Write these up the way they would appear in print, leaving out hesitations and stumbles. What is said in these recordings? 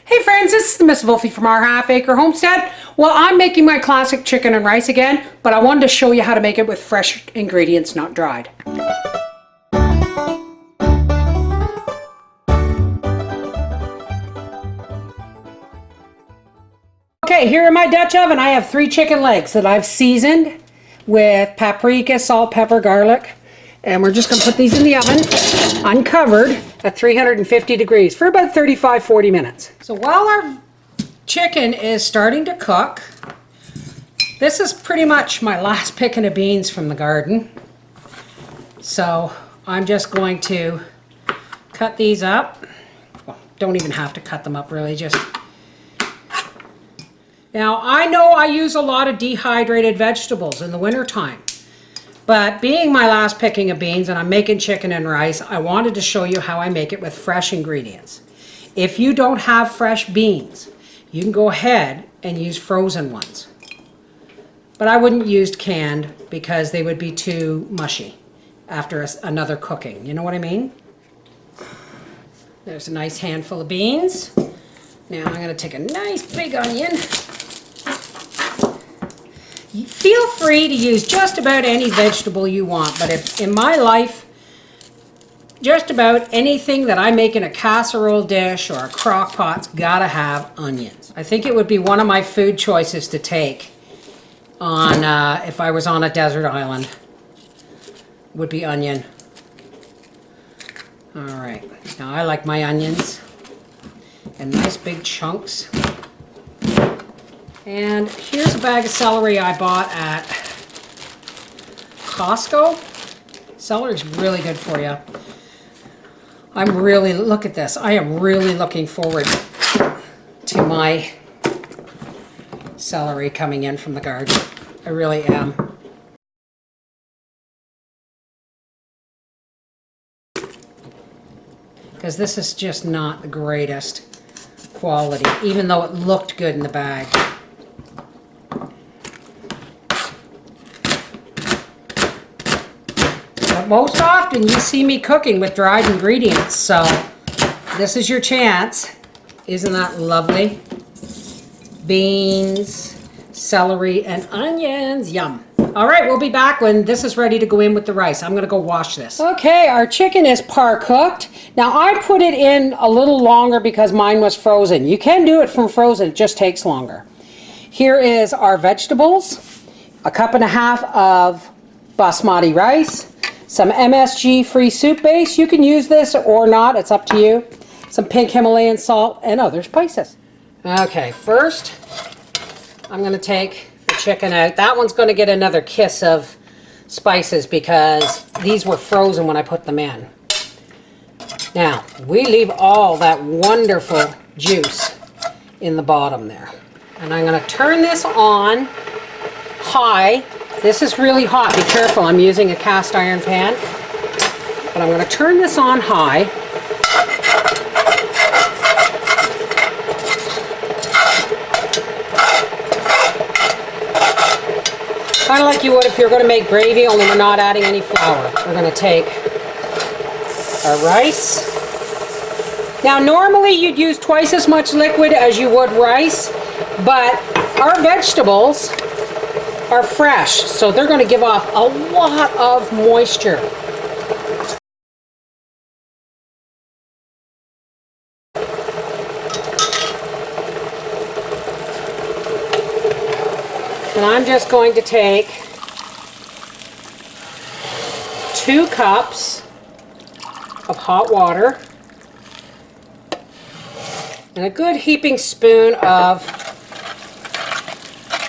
Hey friends, this is Miss Wolfie from our Half Acre Homestead. Well, I'm making my classic chicken and rice again, but I wanted to show you how to make it with fresh ingredients, not dried. Okay, here in my Dutch oven I have 3 chicken legs that I've seasoned with paprika, salt, pepper, garlic. And we're just going to put these in the oven, uncovered, at 350 degrees for about 35-40 minutes. So while our chicken is starting to cook, this is pretty much my last picking of beans from the garden. So I'm just going to cut these up. Well, don't even have to cut them up really, just... Now I know I use a lot of dehydrated vegetables in the wintertime. But being my last picking of beans and I'm making chicken and rice, I wanted to show you how I make it with fresh ingredients. If you don't have fresh beans, you can go ahead and use frozen ones. But I wouldn't use canned because they would be too mushy after another cooking. You know what I mean? There's a nice handful of beans. Now I'm going to take a nice big onion. Feel free to use just about any vegetable you want, but if in my life, just about anything that I make in a casserole dish or a crock pot's gotta have onions. I think it would be one of my food choices to take on if I was on a desert island, would be onion. All right, now I like my onions in nice big chunks. And here's a bag of celery I bought at Costco. Celery's really good for you. Look at this. I am really looking forward to my celery coming in from the garden. I really am. Because this is just not the greatest quality, even though it looked good in the bag. Most often you see me cooking with dried ingredients, so this is your chance. Isn't that lovely? Beans, celery, and onions. Yum. All right, we'll be back when this is ready to go in with the rice. I'm going to go wash this. Okay, our chicken is par cooked. Now I put it in a little longer because mine was frozen. You can do it from frozen, it just takes longer. Here is our vegetables, 1.5 cups of basmati rice, some MSG free soup base. You can use this or not, it's up to you. Some pink Himalayan salt and other spices. Okay, first I'm going to take the chicken out. That one's going to get another kiss of spices because these were frozen when I put them in. Now, we leave all that wonderful juice in the bottom there. And I'm going to turn this on high. This is really hot. Be careful, I'm using a cast iron pan. But I'm going to turn this on high. Kind of like you would if you're going to make gravy, only we're not adding any flour. We're going to take our rice. Now normally you'd use twice as much liquid as you would rice, but our vegetables are fresh, so they're going to give off a lot of moisture. And I'm just going to take 2 cups of hot water and a good heaping spoon of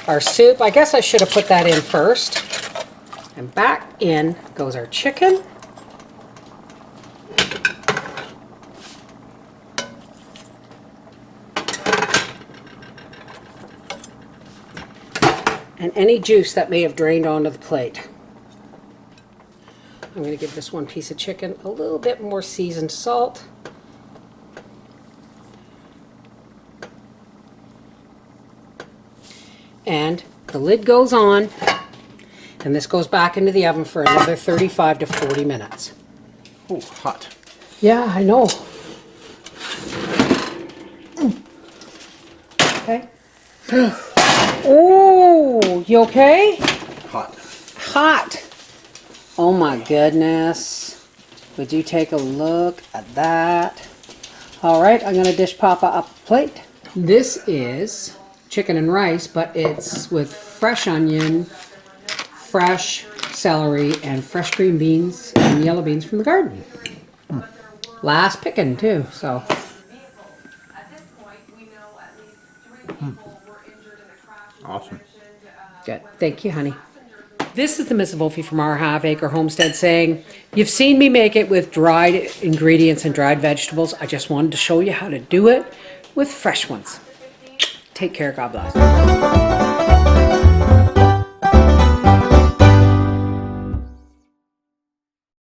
our soup. I guess I should have put that in first. And back in goes our chicken. And any juice that may have drained onto the plate. I'm going to give this one piece of chicken a little bit more seasoned salt. And the lid goes on, and this goes back into the oven for another 35 to 40 minutes. Ooh, hot. Yeah, I know. Okay. Oh, you okay? Hot. Hot. Oh my goodness. Would you take a look at that? All right, I'm gonna dish Papa up a plate. This is chicken and rice, but it's with fresh onion, fresh celery, and fresh green beans and yellow beans from the garden. Last picking too, so. Awesome. Good. Thank you, honey. This is the Miss Wolfie from our half-acre homestead saying, you've seen me make it with dried ingredients and dried vegetables. I just wanted to show you how to do it with fresh ones. Take care. God bless.